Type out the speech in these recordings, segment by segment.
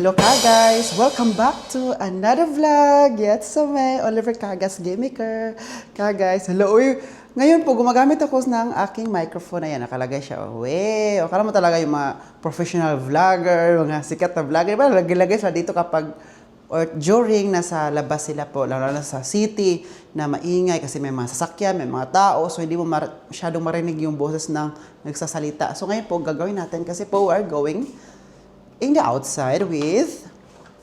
Hello guys! Welcome back to another vlog! Yes, so may Oliver Cagas Gaymaker. Guys, hello! Uy, ngayon po gumagamit ako ng aking microphone. Ayan, nakalagay siya. Uwe, o kala mo talaga yung mga professional vlogger, mga sikat na vlogger. Diba, lagay sila dito kapag or during nasa labas sila po, lalo na sa city na maingay kasi may mga sasakyan, may mga tao, so hindi mo masyadong marinig yung boses ng nagsasalita. So ngayon po, gagawin natin kasi po we are going in the outside with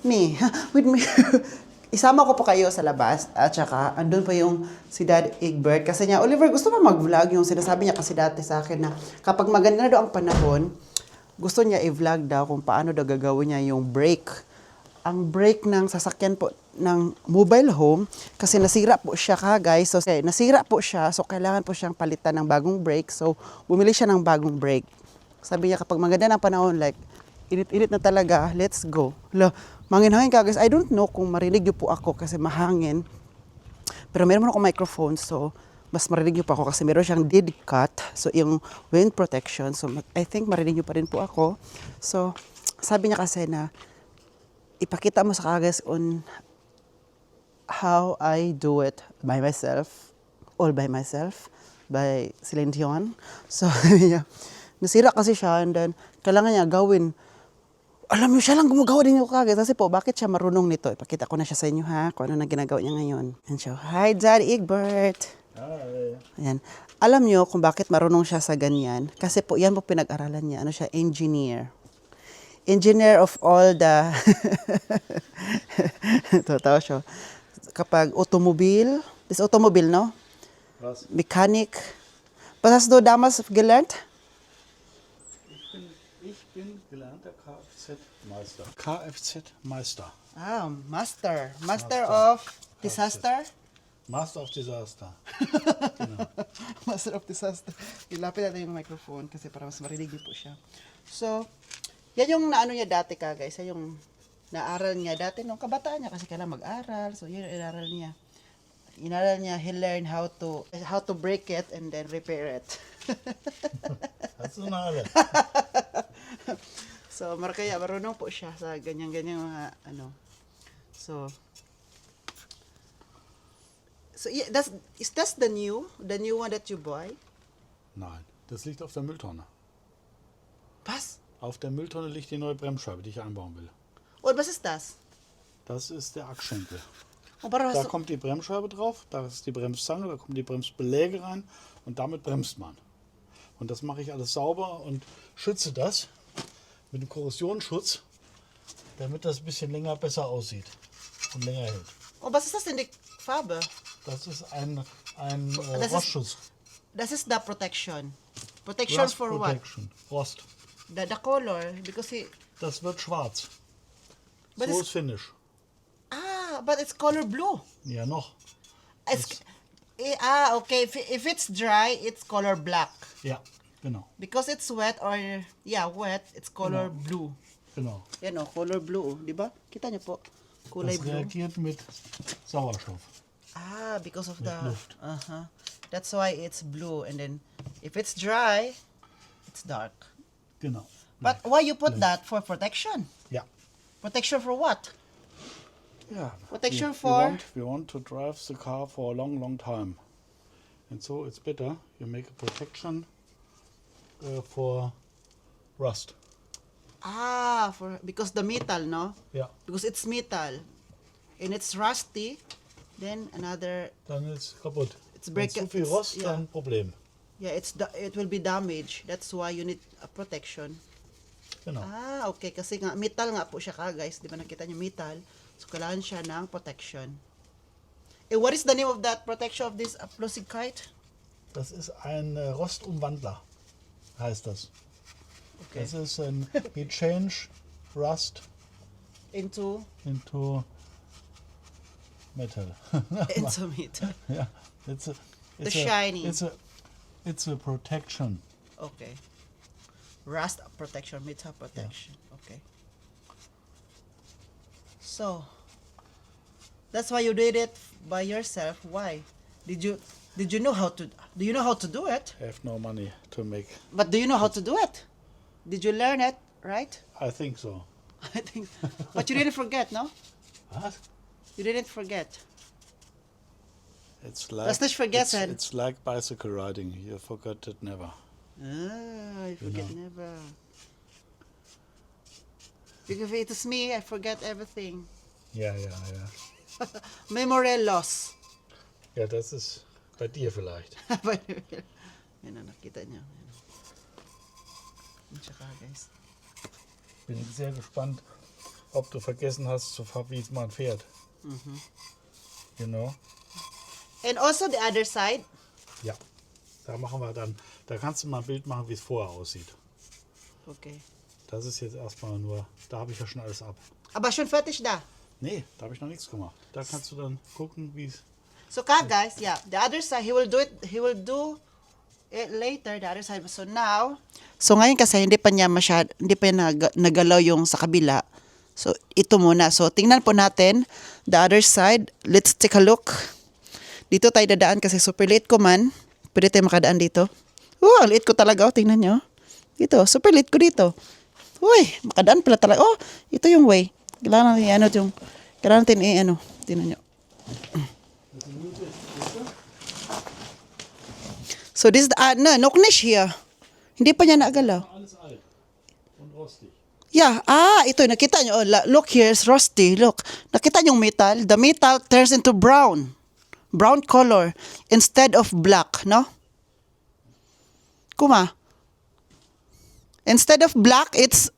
me. With me. Isama ko po kayo sa labas at saka andun pa yung si Dad Egbert kasi niya, Oliver, gusto mo mag-vlog? Yung sinasabi niya kasi dati sa akin na kapag maganda na daw ang panahon, gusto niya i-vlog daw kung paano daw gagawin niya yung brake. Ang brake ng sasakyan po ng mobile home kasi nasira po siya guys. So nasira po siya, so kailangan po siyang palitan ng bagong brake. So bumili siya ng bagong brake. Sabi niya kapag maganda ng panahon, like init-init na talaga, let's go. Mangin-hangin ka guys. I don't know kung marinig niyo po ako kasi mahangin. Pero meron akong microphone, so mas marinig niyo pa ako kasi meron siyang dead cut. So yung wind protection, so I think marinig niyo pa rin po ako. So sabi niya kasi na ipakita mo sa guys on how I do it by myself, all by myself, by Celine Dion. So nasira kasi siya and then kailangan niya gawin. Alam mo, siya lang gumagawa din yung kagad. Kasi po, bakit siya marunong nito? Ipakita ko na siya sa inyo ha, kung ano na ginagawa niya ngayon. Yan siya. Hi, Dad Egbert. Hi. Ayan. Alam niyo kung bakit marunong siya sa ganyan? Kasi po, yan po pinag-aralan niya. Ano siya? Engineer. Engineer of all the... Totoo siya. Kapag automobile, this automobile, no? Was? Mechanic. Was hast du damals gelernt? Ich bin gelernter Kfz-Meister. Kfz-Meister. Ah, master. Master of disaster? Master of Disaster. Genau. Master of disaster. Ilapit natin yung microphone kasi para mas marinig niyo po siya. So, yan yung naano niya dati guys. Yan yung naaral niya dati nung kabataan niya kasi kailangan mag-aral. So, yun yung inaral niya. Inaral niya, he learned how to break it and then repair it. Hast du noch alle? So, kaya marunong po siya sa ganyan-ganyan mga ano. So yeah, is that the new one that you buy? Nein, das liegt auf der Mülltonne. Was? Auf der Mülltonne liegt die neue Bremsscheibe, die ich einbauen will. Und was ist das? Das ist der Achsschenkel. Und warum Da hast du... kommt die Bremsscheibe drauf, da ist die Bremszange, da kommen die Bremsbeläge rein und damit bremst man. Und das mache ich alles sauber und schütze das mit dem Korrosionsschutz, damit das ein bisschen länger besser aussieht und länger hält. Und was ist das denn die Farbe? Das ist ein Das ist- Rostschutz. Das is the protection. Protection Rust for Protection. Rost. what? The color because Das wird schwarz. But So it's- ist Finish. but it's color blue. Ja, noch. It's, okay. If it's dry, it's color black. Ja, genau. Because it's wet or wet, it's color blue. Genau. Yan o, color blue, di ba? Kita niyo po, kulay Das blue. reagiert mit Sauerstoff. Because of the Luft. That's why it's blue and then if it's dry, it's dark. Genau. But why you put that for protection? Ja. Protection for what? Ja. Protection we for- want to drive the car for a long, long time. And so it's better you make a protection for rust. Because the metal, no? Ja. Because it's metal and it's rusty, then another Dann ist kaputt. It's Wenn break- zu viel it's- Rost, yeah. dann Problem. it will be damaged. That's why you need a protection. Genau. Okay. Kasi nga, metal nga po siya guys. Di ba nakita niyo metal? So, kailangan siya ng protection. What is the name of that protection of this Flüssigkeit? Das ist ein Rostumwandler, heißt das. Okay. Das ist ein we change Rust Into into metal. metal. Yeah, it's shiny. It's a protection. Okay. Rust protection, metal protection. Okay. So, that's why you did it by yourself. Why? Did you know how to? Do you know how to do it? I have no money to make. But do you know how to do it? Did you learn it, right? I think so. I think. But you didn't forget, no? What? You didn't forget. It's like Das nicht vergessen. It's like bicycle riding. You forgot it never. I forget never. Because if it is me, I forget everything. Ja. Memory loss. Ja, das ist bei dir vielleicht. Yan na, nakita niyo. Yan siya ka, guys. Bin ich sehr gespannt, ob du vergessen hast, wie man fährt. You know? And also the other side. Ja. Da machen wir dann, da kannst du mal ein Bild machen, wie es vorher aussieht. Okay. Das ist jetzt erstmal nur, da habe ich ja schon alles ab. Aber schon fertig da. Nee, da habe ich noch nichts gemacht. Da kannst du dann gucken, wie es. So ka guys, yeah, the other side he will do it later, the other side. So now, so ngayon kasi hindi pa nagalaw yung sa kabila. So ito muna. So tingnan po natin the other side. Let's take a look. Dito tayo dadaan kasi super late ko man. Pwede tayo makadaan dito. Ang late ko talaga. Tingnan nyo. Dito, super late ko dito. Uy, makadaan pala talaga. Ito yung way. Kailangan natin tingnan nyo. So this is the, noch nicht here. Hindi pa niya naagalaw. Alles alt und rostig. Yeah, ito, nakita nyo. Look, here's rusty. Look, nakita nyo yung metal? The metal turns into brown. Brown color instead of black, no? Kuma. Instead of black, it's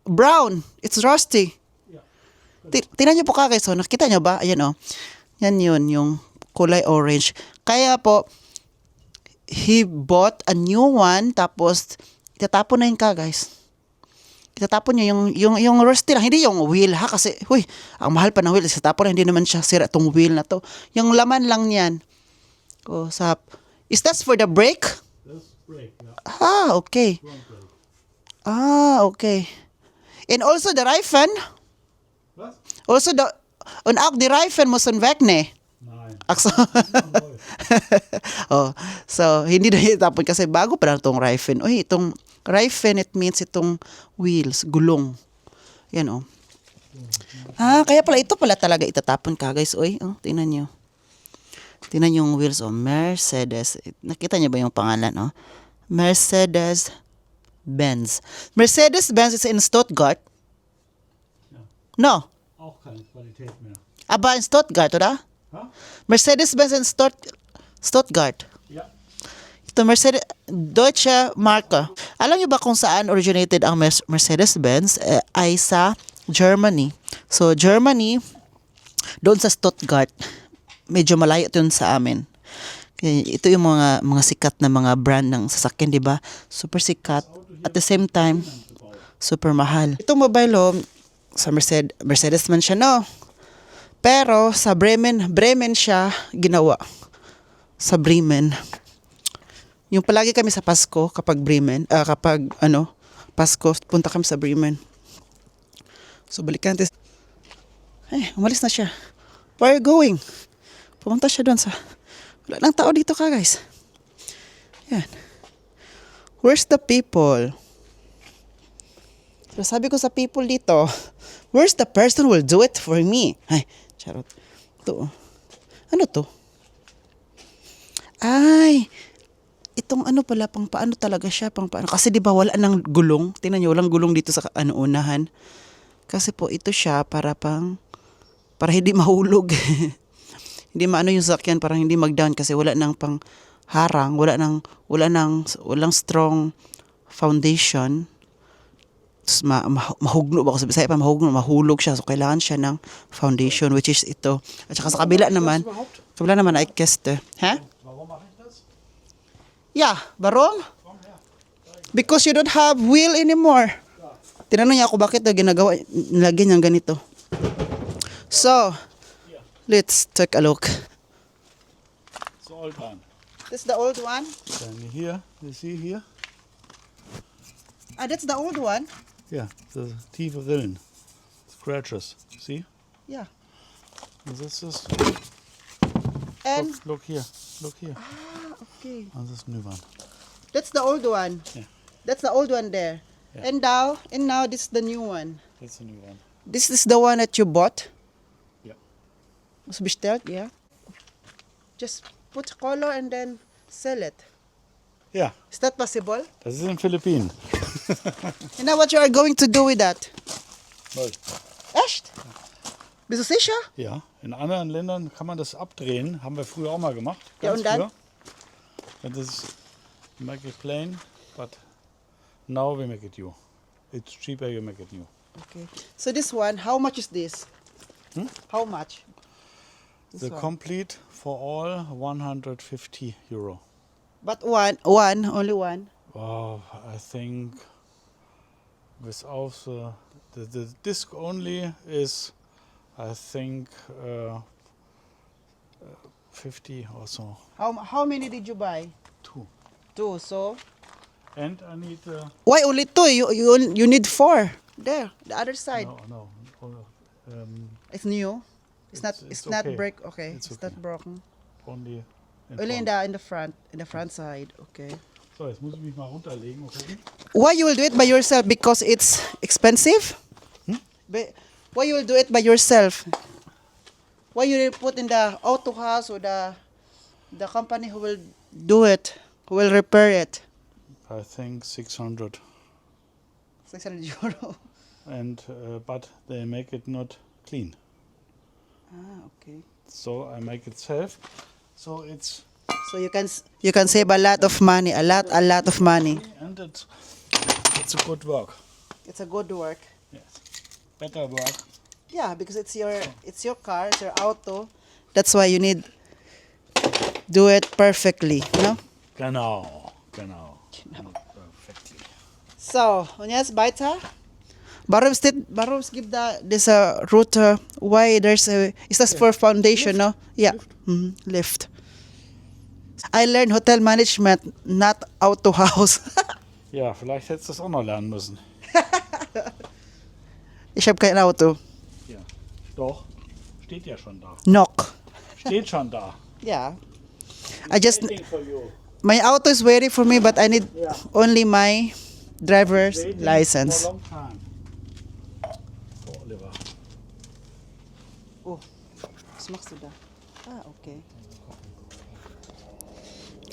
brown. It's rusty. Tingnan nyo po guys, so nakita nyo ba? Ayan Yan yun, yung kulay orange. Kaya po, he bought a new one, tapos itatapon na yun guys. Itatapon niya yung rusty lang, hindi yung wheel ha, kasi ang mahal pa ng wheel, itatapon na, hindi naman siya sira tong wheel na to. Yung laman lang niyan. Is that for the brake? That's brake, yeah. Okay. Front brake. Okay. And also the Reifen. Was? Also und auch die Reifen müssen weg, ne? Nein. Ach so. So hindi na itapon kasi bago pa lang itong Reifen. Itong Reifen, it means itong wheels, gulong. Yan kaya pala ito pala talaga itatapon ka guys. Tingnan nyo. Tingnan yung wheels Mercedes. Nakita nyo ba yung pangalan Mercedes-Benz. Mercedes-Benz is in Stuttgart. Ja. No. Auch keine Qualität mehr. Aber in Stuttgart, oder? Ha? Mercedes-Benz in Stuttgart. Ja. Ito Mercedes, Deutsche Marke. Alam niyo ba kung saan originated ang Mercedes-Benz? Ay sa Germany. So Germany, doon sa Stuttgart, medyo malayo yun sa amin. Ito yung mga sikat na mga brand ng sasakyan, di ba? Super sikat. At the same time, super mahal. Itong mobile sa Mercedes man siya, no? Pero sa Bremen siya ginawa. Sa Bremen. Yung palagi kami sa Pasko kapag Pasko, punta kami sa Bremen. So balikan natin. Umalis na siya. Where are you going? Pumunta siya doon sa... Wala nang tao dito ka guys. Yan. Where's the people? So sabi ko sa people dito, where's the person who will do it for me? Charot. Ito. Ano to? Itong pala, pang paano talaga siya, pang paano. Kasi di ba wala nang gulong? Tingnan niyo, walang gulong dito sa unahan. Kasi po ito siya para hindi mahulog. Hindi maano yung sasakyan, parang hindi mag-down kasi wala nang pang harang, walang strong foundation. Tapos mahugno ba ako sa Bisaya pa, mahulog siya. So kailangan siya ng foundation, which is ito. At saka sa kabila naman ay keste. Warum mache ich das? Yeah, warum? Because you don't have wheel anymore. Tinanong niya ako bakit ginagawa, nilagyan niyang ganito. So, let's take a look. It's the old one. This is the old one? Then here, you see here? That's the old one? Yeah, the tiefe Rillen. Scratches. See? Yeah. And this is... And... Look here. Look here. Okay. And this new one. That's the old one. Yeah. That's the old one there. Yeah. And now this is the new one. That's a new one. This is the one that you bought? Yeah. Was bestellt, yeah. Just put color and then sell it. Ja, Is that possible? das ist in Philippinen. You know what you are going to do with that? Null. Echt? Bist du sicher? Ja, in anderen Ländern kann man das abdrehen. Haben wir früher auch mal gemacht. Ja, und dann? Früher. And this is make it plain, but now we make it new. It's cheaper, you make it new. Okay. So this one, how much is this? How much? This The one. complete for all 150 euro. But only one. Oh, I think without the disc only is, I think 50 or so. How many did you buy? 2. 2. So And I need why only 2? You need 4. There, the other side. no. It's new. It's not. It's It's not okay. break. Okay. It's It's okay. not broken. Only Only front. in the front side. Okay. So, jetzt muss ich mich mal runterlegen. Okay? Why you will do it by yourself? Because it's expensive. Why you will do it by yourself? Why you will put in the auto house or the company who will do it, who will repair it? I think 600. 600 euro. And but they make it not clean. Okay. So I make it self. So it's So you can save a lot of money, a lot of money. and it's a good work. It's a good work. Yes. Better work. Yeah, because it's your car, it's your auto. That's why you need do it perfectly, you know? Genau. Perfectly. So, und jetzt weiter. Warum gibt da diese Route, why there's a, is das for foundation, no? Yeah, lift. I learned hotel management, not auto house. Ja, vielleicht hättest du das auch noch lernen müssen. Ich habe kein Auto. Ja. Doch. Steht ja schon da. Knock. Steht schon da. Yeah. I just, Waiting for you. my auto is waiting for me, but I need only my driver's Waiting license. For a long time. So, Oliver. Oh, was machst du da? Okay.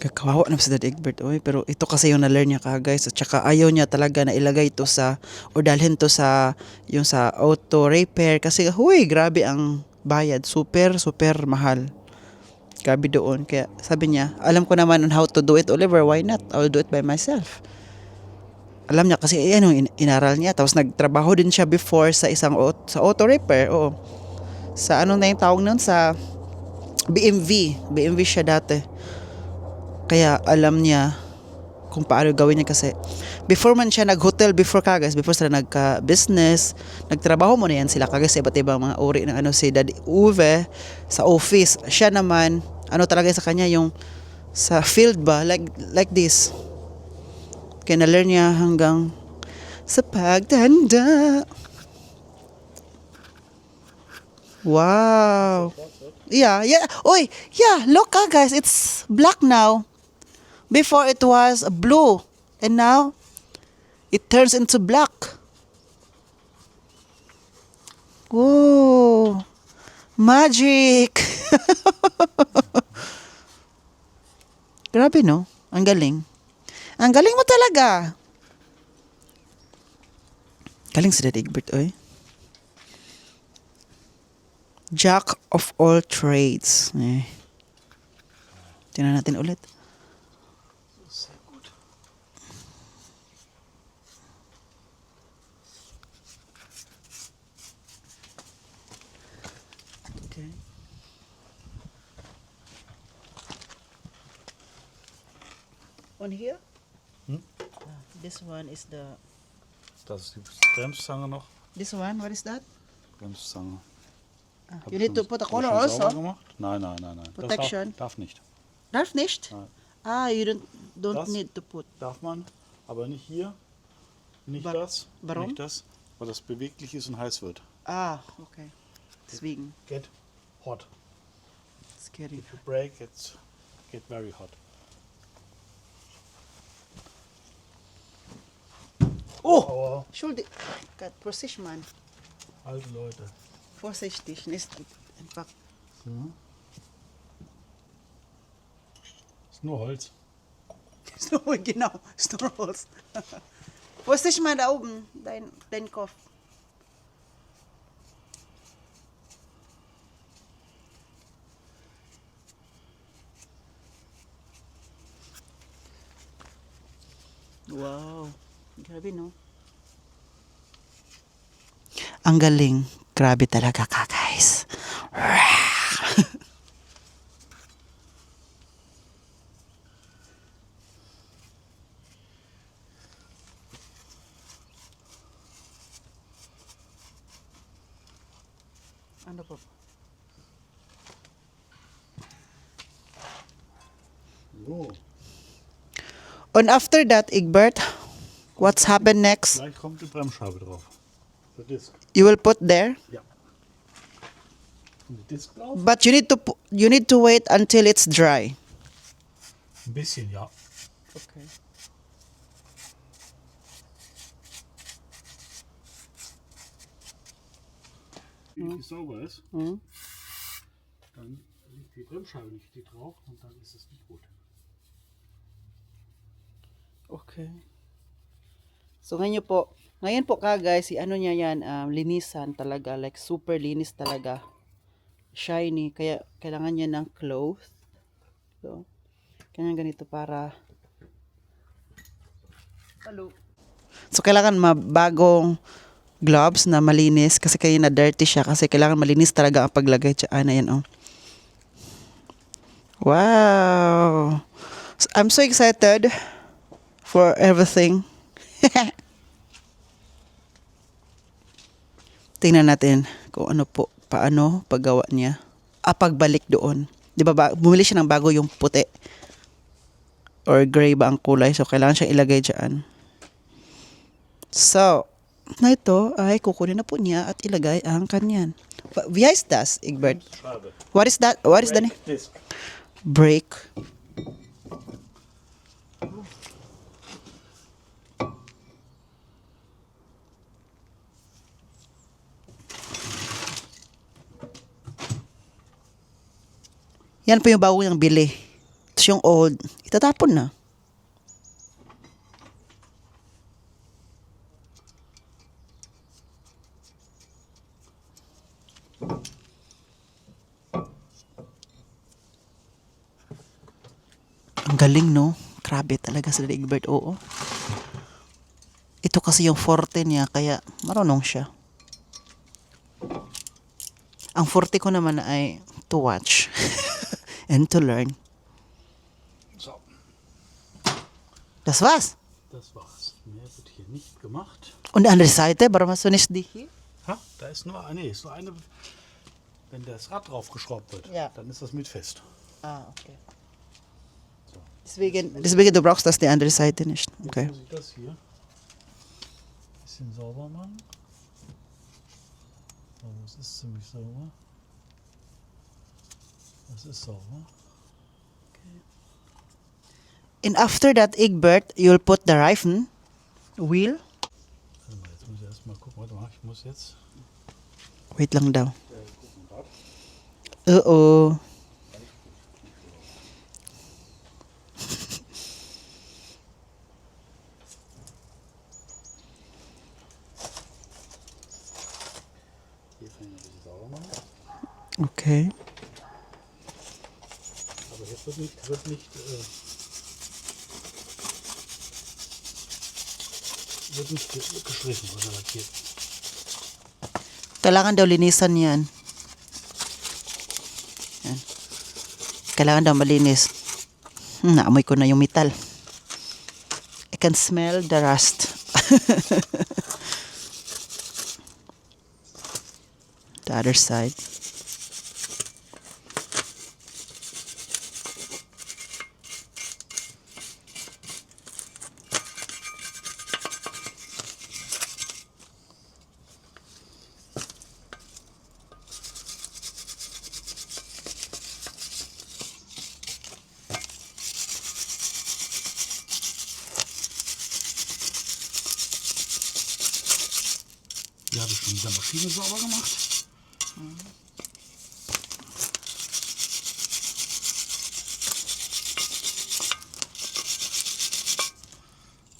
Kakawawa na si Dad Egbert, oy. Pero ito kasi yung na-learn niya ka, guys. At saka ayaw niya talaga na ilagay ito sa, o dalhin to sa, yung sa auto repair. Kasi, huy, grabe ang bayad. Super mahal. Grabe doon. Kaya sabi niya, alam ko naman on how to do it, Oliver. Why not? I'll do it by myself. Alam niya kasi, inaral niya. Tapos nagtrabaho din siya before sa isang sa auto repair. Oo. Sa anong na yung tawag nun? Sa BMW. BMW siya dati. Kaya alam niya kung paano gawin niya kasi before man siya nag-hotel before kagas, before sila nagka-business, nagtrabaho mo na yan sila kagas sa iba't ibang mga uri ng si Daddy Uwe sa office. Siya naman, talaga sa kanya yung sa field ba, like this. Kaya na-learn niya hanggang sa pagtanda. Wow. Yeah. Oy, yeah, look guys, it's black now. Before it was blue, and now it turns into black. Whoa, magic! Grabe no? Ang galing. Ang galing mo talaga. Galing si Dad Egbert, oy. Jack of all trades. Tingnan natin ulit. Sehr gut. Okay. On here? This one is the... Das ist die Bremszange noch. This one, what is that? Bremszange. Hab You ich need to schon- put a hab ich color schon also. sauber gemacht? Nein. Das Protection. darf nicht. Darf nicht? Nein. You don't Das? need to put. Darf man, aber nicht hier. Nicht das. Warum? Nicht das, weil das beweglich ist und heiß wird. Okay. Deswegen. Get hot. Scary. If you break, it's get very hot. Oh! Aber Schuldig. Gott, Vorsicht, Mann. alte Leute. Vorsichtig, nicht einfach. Ist nur Holz. So, genau, Strolls. Vorsicht, Mann, da oben, dein Kopf. Wow. Grabe, no? Ang galing. Grabe talaga ka, guys. Ano po? So, And after that, Egbert, what's happened next? gleich kommt die Bremsscheibe drauf. Der Disc. You will put there, Ja. Und die Disc drauf? but you need to wait until it's dry. Ein bisschen, ja. Okay. Wenn die sauber ist, Mhm. dann liegt die Bremsscheibe nicht richtig drauf und dann ist es nicht gut. Okay. So ngayon po ka guys, si ano niya yan, linisan talaga, like super linis talaga. Shiny, kaya kailangan niya ng cloth. So, kanya ganito para So kailangan mabagong gloves na malinis kasi kaya na dirty siya kasi kailangan malinis talaga ang paglagay dyan. Ayan oh. Wow! So, I'm so excited for everything. Tingnan natin kung ano po, paano paggawa niya. Pagbalik doon. Di ba bumili siya ng bago yung puti or gray ba ang kulay. So, kailangan siya ilagay dyan. So, na ito ay kukunin na po niya at ilagay ang kanyan. Wie heißt das, Egbert? Scheibe. What is that? What is the name? Disc. Brake. Yan po yung bago niyang bili. Tapos yung old, itatapon na. Ang galing, no? Grabe talaga si Egbert, oo. Ito kasi yung forte niya, kaya marunong siya. Ang forte ko naman ay to watch and to learn. So, Das war's. das war's. Mehr wird hier nicht gemacht. Und die andere Seite, warum hast du nicht die hier? Ha, da ist nur, nee, ist nur eine. Wenn das Rad draufgeschraubt wird, Ja. dann ist das mit fest. Ah, okay. Deswegen du brauchst das die andere Seite nicht. Okay. Jetzt muss ich das hier ein bisschen sauber machen. So, das ist ziemlich sauber. Das ist sauber. And after that, Egbert, you'll put the Reifen wheel. Warte mal, jetzt muss ich erstmal gucken. Warte mal, ich muss jetzt. Wait lang daw. Gucken, Rad. Oo. Hier kann ich ein bisschen sauber machen. Okay. Aber jetzt wird nicht gestrichen oder lackiert. Kailangan daw linisan yan. Yan. Kailangan daw malinis. Naamoy ko na yung metal. I can smell the rust. The other side. Mit der Maschine sauber gemacht.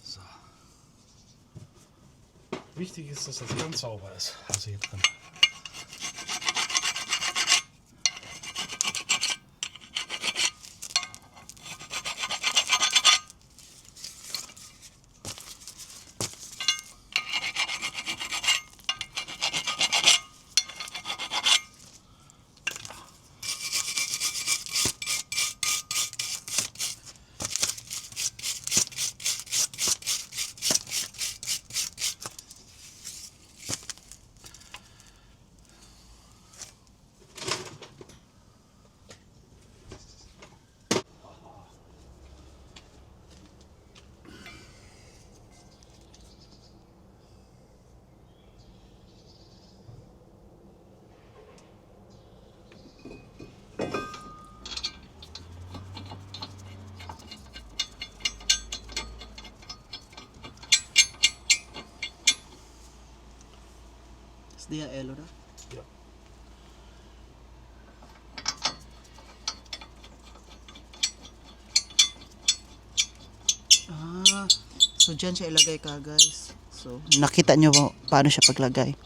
So. Wichtig ist, dass das ganz sauber ist. Also hier drin. Is dia elo na? Ja. So dyan siya ilagay ka guys. So nakita nyo paano siya paglagay.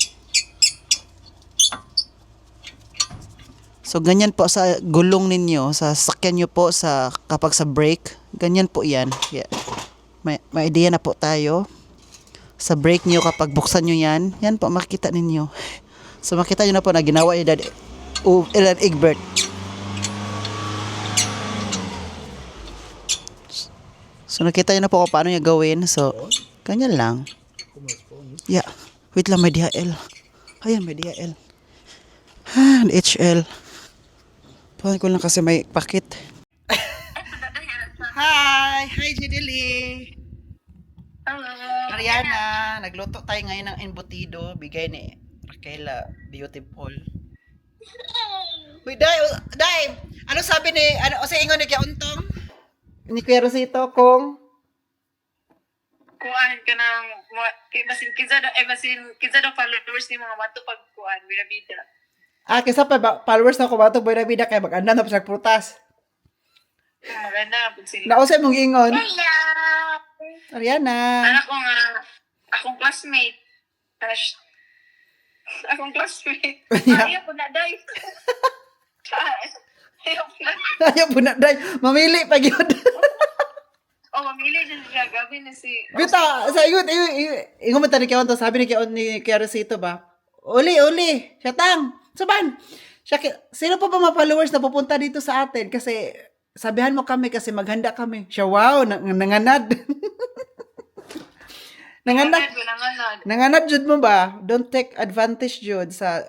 So ganyan po sa gulong ninyo, sa sakyan nyo po sa kapag sa brake, ganyan po yan. Yeah. May idea na po tayo. Sa brake nyo kapag buksan nyo yan, yan po makikita ninyo. So makita nyo na po na ginawa ni Dad Egbert. So nakita nyo na po kung paano niya gawin. So ganyan lang. Yeah. Wait lang, may DHL. Ayan, may DHL. HL. Paano ko lang kasi may pakit. Hi! Hi, Jidili! Hello. Ariana, nagluto tayo ngayon ng embutido. Bigay ni Raquela Beautiful. Uy, Day! Ano sabi ni, o sa ingon ni Kuya Untong? Ni Kuya Rosito kung... Kuan ka ng basin kinsa daw followers ni mga mato pag kuan bida. Kisa pa followers na ko ba ito, boy na bida, kaya mag-anda na pa sa prutas. Maganda pag sila. Nausay mong ingon. Hello. Ariana. Anak ko nga akong classmate. Akong classmate. Yeah. Ayaw ko na day. Ayaw ko na. Ayaw po na, Day. Mamili pa yun. Oh, mamili din siya. Gawin na si... Bita, sa ingon mo tani Kuya Untong, sabi ni Kuya Rosito ba? Uli, Siyatang, saban. Sino pa ba mga followers na pupunta dito sa atin? Kasi, sabihan mo kami kasi maghanda kami. Siya, wow, nanganad. Nanganad jud mo ba? Don't take advantage jud sa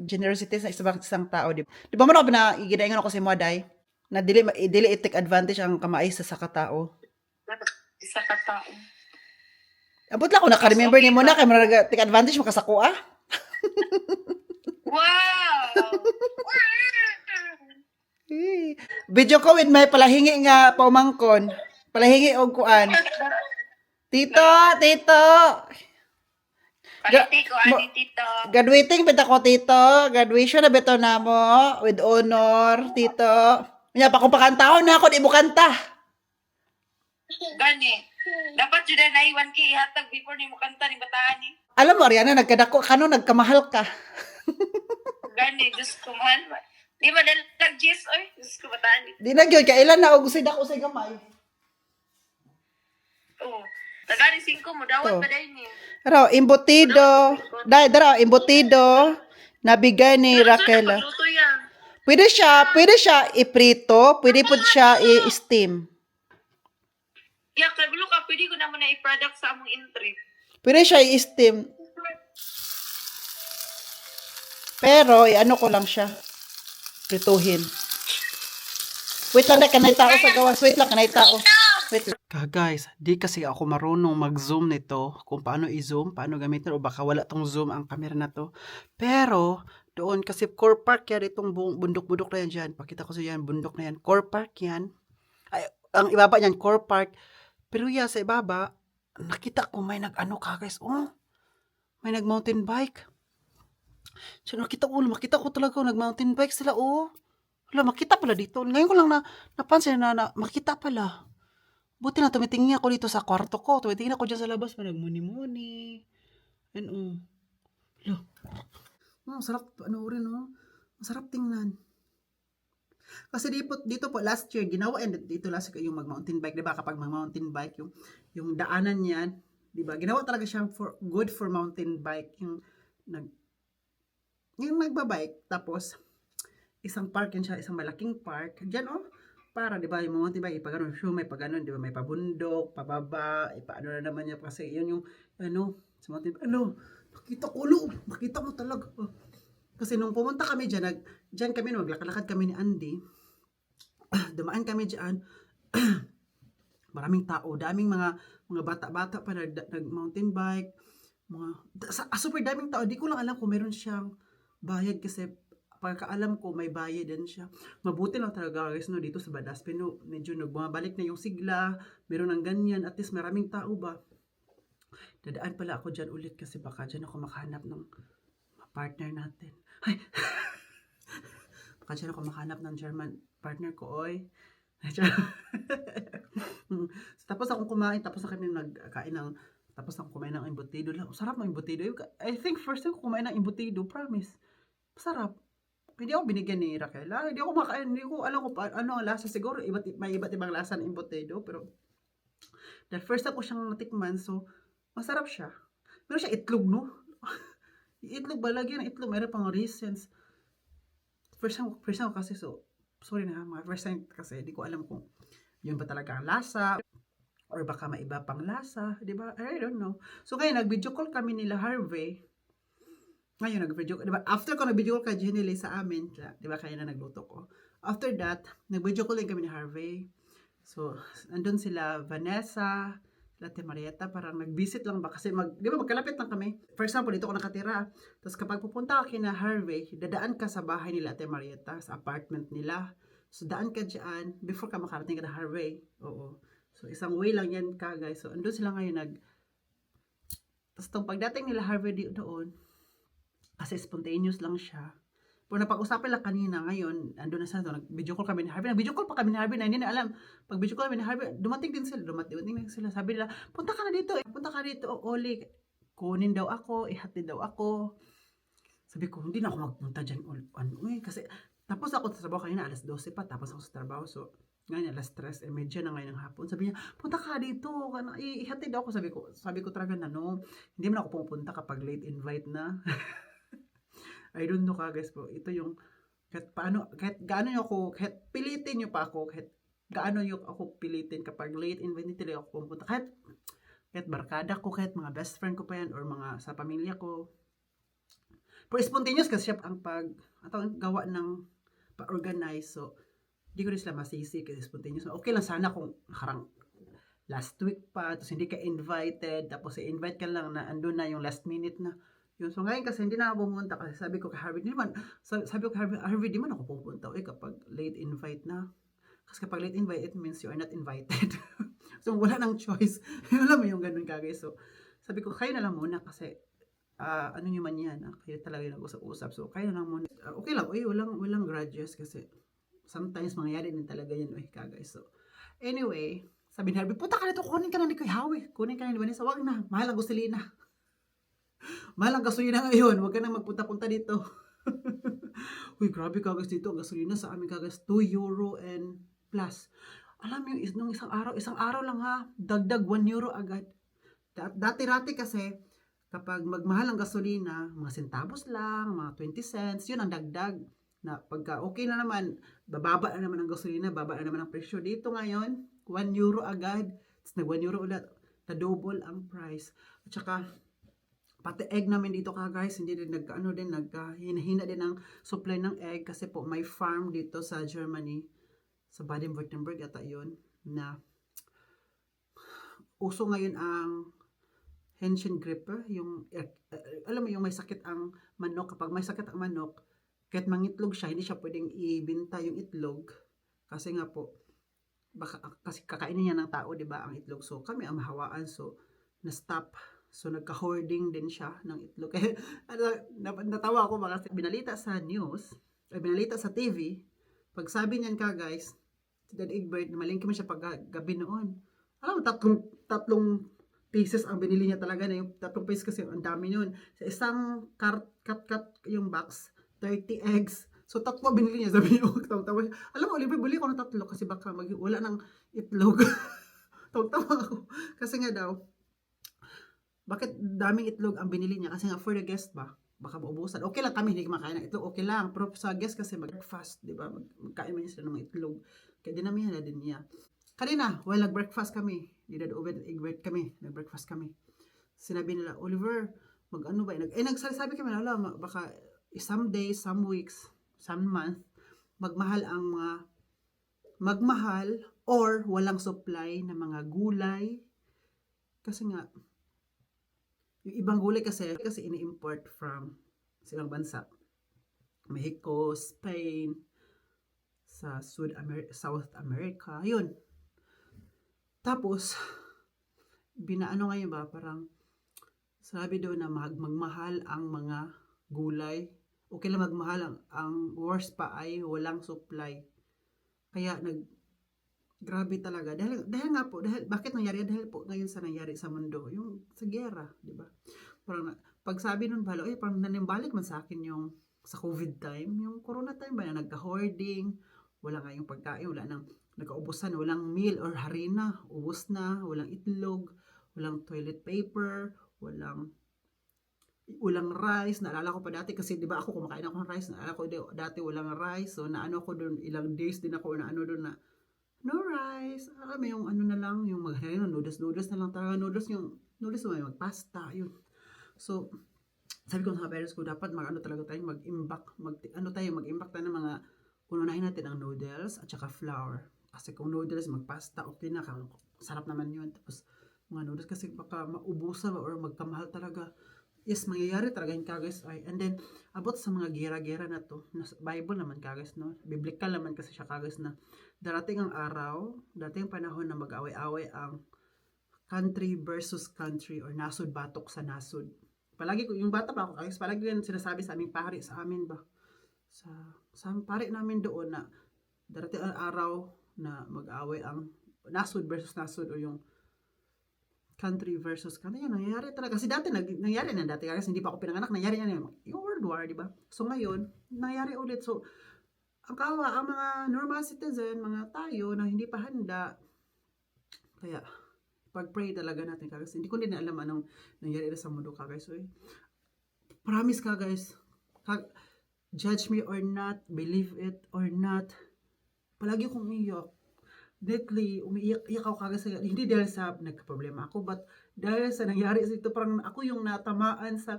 generosity sa isang tao. Di ba mo na igidaingon ako si mo, Day? Na dili i-take advantage ang kamay sa katao. Isa ka tao. Abot lang ko naka-remember ni mo na kay mara take advantage mo kasako ah. Wow! Video ko with may palahingi nga paumangkon. Palahingi og kuan. Tito. Paliti ko, ani tito. Graduating bita ko tito. Graduation na bito namo with honor, tito. Nya pa kung pakantahon na ako di mo kanta. Gani. Dapat jud na iwan ki ihatag before ni mo kanta ni bataan ni. Alam mo Ariana, nagkadako kano nagkamahal ka. Gani, Diyos ko man. Di ba dalag Jis, oy? Diyos ko bataan ni. Di na gyud kailan na og usay dako usay gamay. Oo. Nagani 5 mo, dawat Oh. pa dahil ni. Pero embutido, embutido nabigay ni Raquel. Pagluto yan. Pwede siya iprito, pwede po siya i-steam. Yeah, kaya ka, pwede ko naman na i-product sa among entry. Pwede siya i-steam. Pero, ano ko lang siya. Prituhin. Wait lang, kanay tao sa gawas. Wait lang. Guys, di kasi ako marunong mag-zoom nito. Kung paano i-zoom, paano gamitin, o baka wala tong zoom ang camera na to. Pero, doon kasi core park yan, itong bundok-bundok na yan dyan. Pakita ko sa yan, bundok na yan. Core park yan. Ay, ang ibaba niyan, core park. Pero yan, sa ibaba, nakita ko may nag-ano ka guys. Oh, may nag-mountain bike. So, makita ko talaga, nag-mountain bike sila, oh. Hala, makita pala dito. Ngayon ko lang napansin na makita pala. Buti na tumitingin ako dito sa kwarto ko. Tumitingin ako dyan sa labas, may nagmuni-muni. And, hala. Sarap, rin, Masarap tingnan. Kasi dito po, last year, ginawa, and dito last year, yung mag-mountain bike, di ba? Kapag mag-mountain bike, yung daanan niyan, di ba? Ginawa talaga siyang good for mountain bike. Yung nagbabike, tapos, isang park yun siya, isang malaking park. Diyan, para, di ba, yung mountain bike, ipagano, may pagano, di ba, may pabundok, pababa, ipaano na naman niya, kasi yun yung, sa mountain bike, nakita mo talaga, Kasi nung pumunta kami dyan kami, maglakad-lakad kami ni Andy, dumaan kami dyan, maraming tao, daming mga bata-bata pa nag-mountain bike, super daming tao. Di ko lang alam kung meron siyang bayad kasi pagkaalam ko may bayad din siya. Mabuti lang talaga guys dito sa Badaspe medyo bumabalik na yung sigla, meron ng ganyan, at least maraming tao ba. Dadaan pala ako dyan ulit kasi baka dyan ako makahanap ng partner natin. Ay! Baka dyan ako makahanap ng German partner ko, oy. So, tapos akong kumain, tapos na kami nagkain tapos akong kumain ng embutido. Sarap ng embutido. I think first time ko kumain ng embutido, promise. Sarap. Hindi ako binigyan ni Raquel. Hindi ako makain, hindi ko alam kung ano ang lasa. Siguro may iba't ibang lasa ng embutido, pero dahil first time ko siyang natikman, so masarap siya. Meron siya itlog, no? Itlog ba? Lagyan ng itlog. Meron pang raisins. First time kasi, so sorry na, mga first time kasi di ko alam kung yun ba talaga ang lasa or baka may iba pang lasa, di ba? I don't know. So ngayon, nag-video call kami nila Harvey. Ngayon, nag-video call, di ba? After ko nag-video call kay Jenny Lee sa amin, di ba, kaya na nagluto ko. After that, nag-video call din kami ni Harvey. So, andun sila Vanessa, Ate Marieta, parang nag-visit lang ba kasi di ba magkalapit lang kami. For example, dito ako nakatira. Tapos kapag pupunta ka kina Harvey, dadaan ka sa bahay nila Ate Marieta, sa apartment nila. So daan ka dyan before ka makarating ka na Harvey. Oo. So isang way lang yan ka guys. So andun sila ngayon tapos tong pagdating nila Harvey doon, kasi spontaneous lang siya. Pero napag-usapan lang kanina ngayon, andun na sa nag-video call kami ni Harvey. Nag-video call pa kami ni Harvey na hindi na alam. Pag video call kami ni Harvey, dumating din sila. Sabi nila, punta ka na dito, Oli. Kunin daw ako, ihatid daw ako. Sabi ko, hindi na ako magpunta dyan. Kasi, tapos ako sa trabaho kanina, alas 12 pa, tapos ako sa trabaho. So, ngayon, alas 3, medyo na ngayon ng hapon. Sabi niya, punta ka dito, ihatid daw ako. Sabi ko talaga na, no, hindi man ako pupunta kapag late invite na. I don't know guys po. Ito yung kahit gaano nyo ako, kahit pilitin nyo pa ako, kahit gaano nyo ako pilitin kapag late invite, hindi talaga ako pumunta. Kahit barkada ko, kahit mga best friend ko pa yan, or mga sa pamilya ko. Pero spontaneous kasi siya ang gawa ng pa-organize. So, hindi ko rin sila masisi kasi spontaneous. Okay lang sana kung nakarang last week pa, tapos hindi ka invited, tapos i-invite ka lang na andun na yung last minute na. Yun. So ngayon kasi hindi na ako pumunta kasi sabi ko kay Harvey, Harvey, di man ako pupunta kapag late invite na. Kasi kapag late invite, it means you are not invited. So wala nang choice. Alam mo yung ganun guys. So sabi ko, kayo na lang muna kasi ano nyo man yan, kayo talaga yung nag-usap-usap. So kayo na lang muna. Okay lang, walang grudges kasi sometimes mangyayari din talaga yan, guys. So anyway, sabi ni Harvey, punta ka na ito, kunin ka na ni Kuya Howie, kunin ka na ni Vanessa, wag na, mahal ang gasolina. Mahal ang gasolina ngayon, wag ka na magpunta-punta dito. Uy, grabe kagas dito, ang gasolina sa amin kagas, 2 euro and plus. Alam mo yung nung isang araw lang ha, dagdag 1 euro agad. Dati-rati kasi, kapag magmahal ang gasolina, mga centavos lang, mga 20 cents, yun ang dagdag. Na pagka okay na naman, bababa na naman ang gasolina, bababa na naman ang presyo. Dito ngayon, 1 euro agad, tapos nag 1 euro ulit, na-double ang price. At saka, pati egg namin dito guys, hindi din hinahina din ang supply ng egg kasi po may farm dito sa Germany, sa Baden-Württemberg ata yun, na uso ngayon ang Hähnchengrippe, yung alam mo yung may sakit ang manok. Kapag may sakit ang manok, kahit mangitlog siya, hindi siya pwedeng ibenta yung itlog kasi nga po kasi kakainin niya ng tao, di ba, ang itlog. So kami ang mahawaan, so na-stop. So nagka-hoarding din siya ng itlog. Kaya natawa ako kasi binalita sa news, ay binalita sa TV, pag sabi niyan ka guys, si Dad Egbert, malingki man siya pag gabi noon. Alam mo, tatlong pieces ang binili niya talaga na yung tatlong pieces kasi ang dami yun. Sa isang cut yung box, 30 eggs. So tatlo binili niya, sabi niya, tawa siya. Alam mo, Oliver, bili ko ng tatlo kasi baka wala ng itlog. Tawa ako. Kasi nga daw, bakit daming itlog ang binili niya? Kasi nga for the guest ba? Baka maubusan. Okay lang kami, hindi kumakain ng itlog. Okay lang. Pero sa guest kasi mag-breakfast, di ba? Magkain man sila ng mga itlog. Kaya dinamihan na din niya. Kanina, while nag-breakfast kami, di Dad Owen at Egbert kami, nag-breakfast kami. Sinabi nila, Oliver, mag-ano ba? Nagsasabi kami, alam, baka some days, some weeks, some month, magmahal or walang supply ng mga gulay. Kasi nga, yung ibang gulay kasi ini-import from sa ibang bansa. Mexico, Spain, sa South America, yun. Tapos, binaano ngayon ba, parang sabi doon na magmahal ang mga gulay. Okay lang magmahal, ang worst pa ay walang supply. Kaya grabe talaga. Dahil nga po, bakit nangyari? Dahil po ngayon sa nangyari sa mundo, yung sa giyera, di ba? Parang, pag sabi nun balo, parang nanimbalik man sa akin yung sa COVID time, yung corona time ba na nagka-hoarding, wala nga yung pagkain, wala nang nagkaubusan, walang meal or harina, ubos na, walang itlog, walang toilet paper, walang rice. Naalala ko pa dati kasi 'di ba ako kumakain ako ng rice. Naalala ko dati walang rice. So naano ako doon ilang days din ako na ano doon na no rice. Alam mo yung ano na lang, yung maghahain ng noodles na lang talaga. Noodles mo magpasta, yun. So, sabi ko sa parents ko, dapat mag-ano talaga tayo, mag-imbak tayo ng mga, unahin natin ang noodles at saka flour. Kasi kung noodles, magpasta, okay na, sarap naman yun. Tapos, mga noodles kasi baka maubusan or magkamahal talaga. Yes, mangyayari talaga yung guys. And then, about sa mga gera-gera na to, Bible naman guys, no? Biblical naman kasi siya guys na darating ang araw, darating ang panahon na mag-away-away ang country versus country or nasod batok sa nasod. Palagi ko, yung bata pa ako guys, palagi yun sinasabi sa aming pari, sa amin ba? Sa pari namin doon na darating ang araw na mag-away ang nasod versus nasod o yung country versus country. Yan, nangyayari talaga. Kasi dati, nangyayari na dati. Kasi hindi pa ako pinanganak, nangyayari na yung World War, di ba? So ngayon, nangyayari ulit. So, ang mga normal citizen, mga tayo na hindi pa handa, kaya, pag-pray talaga natin, kasi hindi ko din alam anong nangyayari sa mundo, guys. So, promise ka, guys, judge me or not, believe it or not, palagi kong umiyak. Lately, umiiyak ako kasi hindi dahil sa nagka-problema ako, but dahil sa nangyari sa ito, parang ako yung natamaan sa,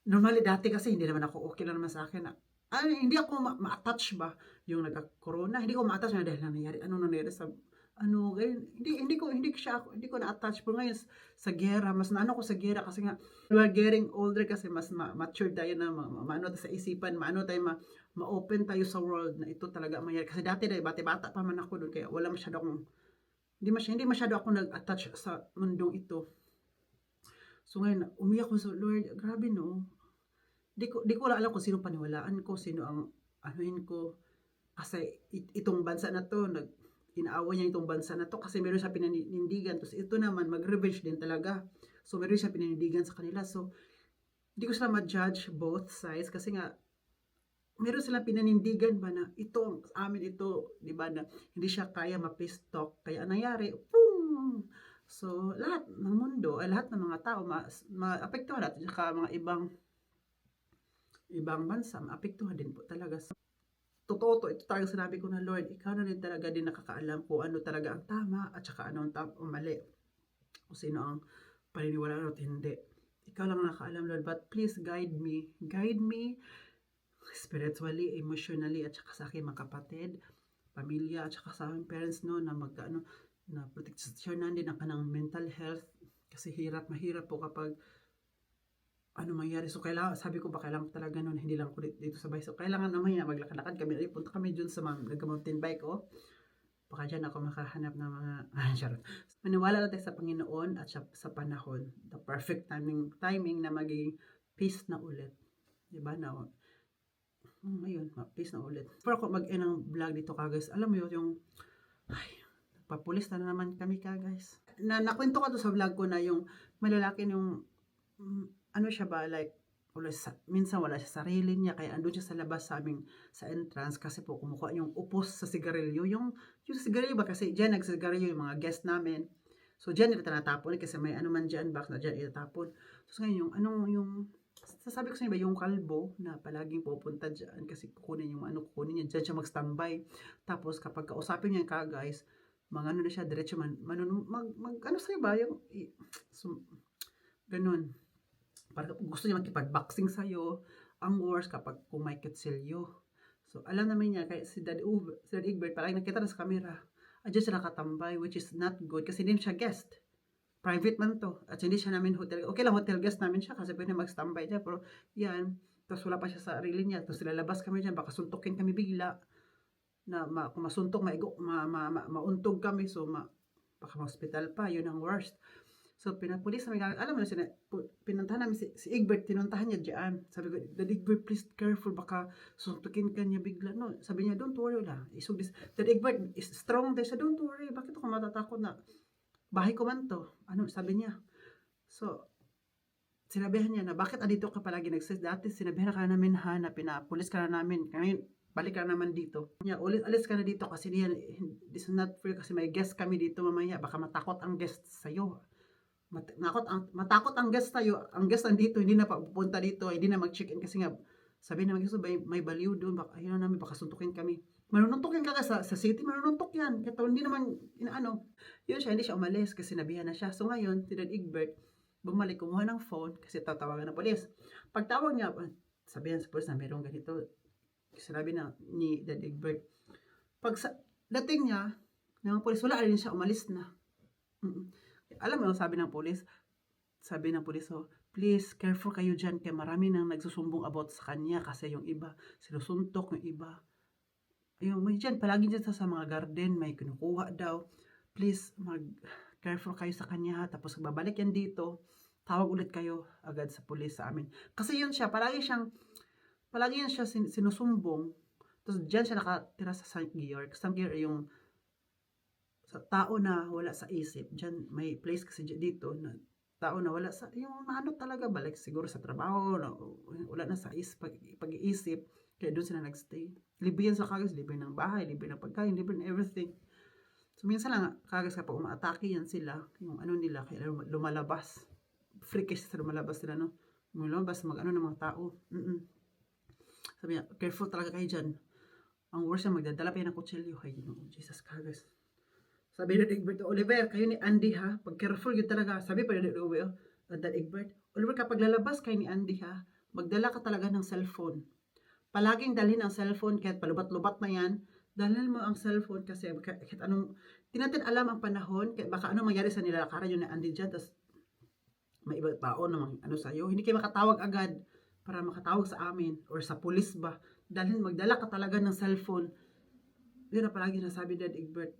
normally dati kasi hindi naman ako okay lang naman sa akin. Hindi ako ma-attach ba yung nagka-corona, hindi ko ma-attach na dahil nangyari sa, hindi ko na-attach. Pero ngayon, sa gera, mas naano ko sa gera kasi nga, we are getting older kasi mas mature tayo na, maano tayo sa isipan, maano tayo ma-open tayo sa world na ito talaga mangyari. Kasi dati bata pa man ako doon, kaya hindi masyado ako nag-attach sa mundong ito. So ngayon, umiyak ko sa Lord, grabe no. Di ko alam kung sino paniwalaan ko, sino ang anuhin ko. Kasi itong bansa na to, inaaway niya itong bansa na to kasi meron siya pinanindigan. Tapos ito naman, mag-revenge din talaga. So meron siya pinanindigan sa kanila. So, hindi ko sila ma-judge both sides kasi nga, meron silang pinanindigan ba na ito, amin ito, di ba, na hindi siya kaya ma-peace-talk. Kaya nangyari, boom! So, lahat ng mundo, lahat ng mga tao, maapektuhan natin. Saka mga ibang bansa, maapektuhan din po talaga. Totoo to, ito talagang sinabi ko na, Lord, ikaw na rin talaga din nakakaalam kung ano talaga ang tama at saka ano ang mali. Kung sino ang paniniwalaan at hindi. Ikaw lang nakakaalam, Lord, but please guide me. Guide me spiritually, emotionally, at saka sa aking mga kapatid, pamilya, at saka sa aking parents, no, na na proteksyonan din ang kanang mental health. Kasi mahirap po kapag ano mangyari. So, sabi ko ba, kailangan talaga nun, hindi lang ko dito sa bahay. So, kailangan naman maglakad-lakad kami. Punta kami dun sa nag-mountain bike, Baka dyan ako makahanap ng mga, charot. Maniwala lang tayo sa Panginoon at sa panahon. The perfect timing na magiging peace na ulit. Diba na? Ayun, peace na ulit. Pero ako mag-end ng vlog dito ka guys. Alam mo yun, yung, papulis na naman kami ka guys. Nakwento ko to sa vlog ko na yung malalaki yung, ano siya ba, like, minsan wala siya sarili niya, kaya andun siya sa labas sa aming, sa entrance, kasi po kumukuha yung upos sa sigarilyo, yung sigarilyo ba, kasi dyan nagsisigarilyo yung mga guest namin, so dyan nila tinatapon, kasi may ano man dyan, box na dyan itatapon. So ngayon, yung sasabi ko sa inyo ba, yung kalbo, na palaging pupunta dyan, kasi kukunin niya, dyan siya mag-standby, tapos kapag kausapin niya ka guys, mga ano na siya, diretso ano sa'yo ba, yung, ganun. Parang gusto niya makipag-boxing sa'yo. Ang worst kapag kung may kitsilyo. So, alam naman niya, kaya si Dad Egbert, parang nakita na sa camera, adyan siya nakatambay, which is not good, kasi hindi siya guest. Private man to. At hindi siya namin hotel. Okay lang, hotel guest namin siya, kasi pwede mag-standby dyan. Pero, yan. Tapos wala pa siya sa sarili niya. Tapos lalabas kami dyan, baka suntukin kami bigla. Kung masuntok, mauntog kami. So, baka ma-hospital pa. Yun ang worst. So, pinapulis namin, alam mo na pinuntahan namin si Egbert, tinuntahan niya dyan. Sabi ko, Dad Egbert, please careful, baka suntukin ka niya bigla. No, sabi niya, don't worry lang. Dad Egbert is strong. They said, don't worry, bakit ako matatakot na bahay ko man to? Ano, sabi niya. So, sinabihan niya na, bakit andito ka palagi nagsis? Dati, sinabihan ka namin ha, na pinapulis ka na namin. Ngayon, balik ka naman dito. Niya, alis ka na dito kasi this is not fair kasi may guest kami dito mamaya. Baka matakot ang guest sa'yo. Matakot ang guest tayo, ang guest nandito, hindi na pupunta dito, hindi na mag-check-in kasi nga, sabi na may baliw doon, ayun na namin, baka suntukin kami. Manununtokin ka sa city, manununtok yan. Kaya hindi naman, yun siya, hindi siya umalis kasi nabihan na siya. So ngayon, si Dad Egbert, bumalik, kumuha ng phone kasi tatawagan ng polis. Pagtawag niya, sabihan sa polis na mayroong ganito, sinabi na ni Dad Egbert. Dating niya, ng polis, wala rin siya, umalis na. Alam mo, sabi ng polis, please, careful kayo dyan, kaya marami nang nagsusumbong about sa kanya, kasi yung iba, sinusuntok, yung iba, ayun, may dyan, palagi dyan sa mga garden, may kinukuha daw, please, careful kayo sa kanya, tapos babalik yan dito, tawag ulit kayo agad sa polis sa amin. Kasi yun siya, palagi yan siya sinusumbong, tapos dyan siya nakatira sa St. George. St. George yung sa tao na wala sa isip. Diyan may place kasi dito na tao na wala sa, yung ano talaga, balik siguro sa trabaho, wala na sa pag-iisip, kaya doon sila nagstay. Libre yan sa kagas, libre ng bahay, libre ng pagkain, libre ng everything. So minsan lang, kagas kapag umaatake yan sila, yung ano nila, kaya lumalabas. Freakish sa lumalabas sila, no? Lumalabas, mag-ano ng mga tao. Sabi niya, careful talaga kayo dyan. Ang worst na magdadala pa yan ng kutsilyo. Ay, Jesus, kagas. Sabi ni Egbert, Oliver, kayo ni Andy ha, pag careful yun talaga. Sabi pa ni Dad Egbert, Oliver, kapag lalabas kayo ni Andy ha, magdala ka talaga ng cellphone. Palaging dalhin ang cellphone, kahit palubat-lubat na yan, dalhin mo ang cellphone kasi kahit anong, di natin alam ang panahon, kahit baka anong mangyari sa nilalakaran yun ni Andy dyan, tapos may iba tao namang ano sa'yo, hindi kayo makatawag agad para makatawag sa amin, or sa pulis ba, magdala ka talaga ng cellphone. Yun na palagi nasabi Dad Egbert.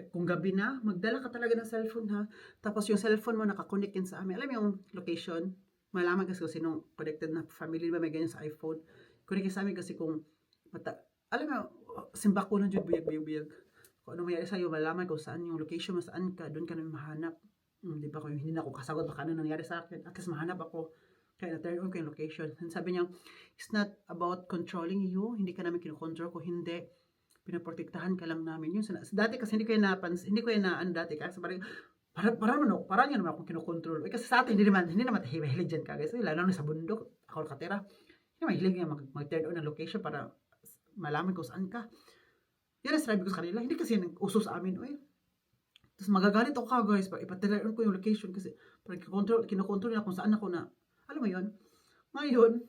Kung gabi na, magdala ka talaga ng cellphone ha. Tapos yung cellphone mo nakakonect yan sa amin. Alam mo yung location, malaman kasi kung sinong connected na family ba may ganyan sa iPhone. Connect sa amin kasi kung alam mo, simba ko lang dyan, buyag. Kung ano mayari sa'yo, malaman kung saan yung location mo, saan ka, doon ka namin mahanap. Di ba, kung hindi na ako kasagot, baka ano nangyari sa akin. At least mahanap ako. Kaya na-turn on ko yung location. And sabi niya, it's not about controlling you. Hindi ka namin kinokontrol. Kung hindi, pinaprotektahan ka lang namin yun. Dati kasi hindi ko yan dati. Kasi parang yun naman akong kinokontrol. Kasi sa atin, hindi naman mahilig dyan ka. Kasi lalo na sa bundok, ako nakatira. Hindi mahilig nga mag-turn on ang location para malaman kung saan ka. Yan ang sabi ko sa kanila. Hindi kasi yan uso sa amin. Tapos magagalit ako ka guys. Ipaturn on ko yung location kasi parang kinokontrol na kung saan ako na. Alam mo yun? Ngayon,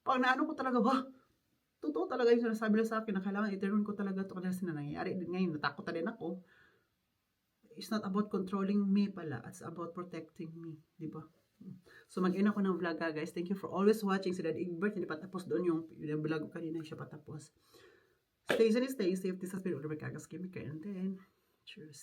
pag naano ko talaga, totoo talaga yung sinasabi na sa akin na kailangan i-turn ko talaga ito kasi na nangyayari din ngayon, natakot na din ako. It's not about controlling me pala, it's about protecting me, di ba? So mag-end ako ng vlog guys. Thank you for always watching. Si Dad Egbert, hindi pa tapos doon yung vlog ko kanina, siya pa tapos. Stay safe. This has been Oliver Kagas Chemical. And then, cheers.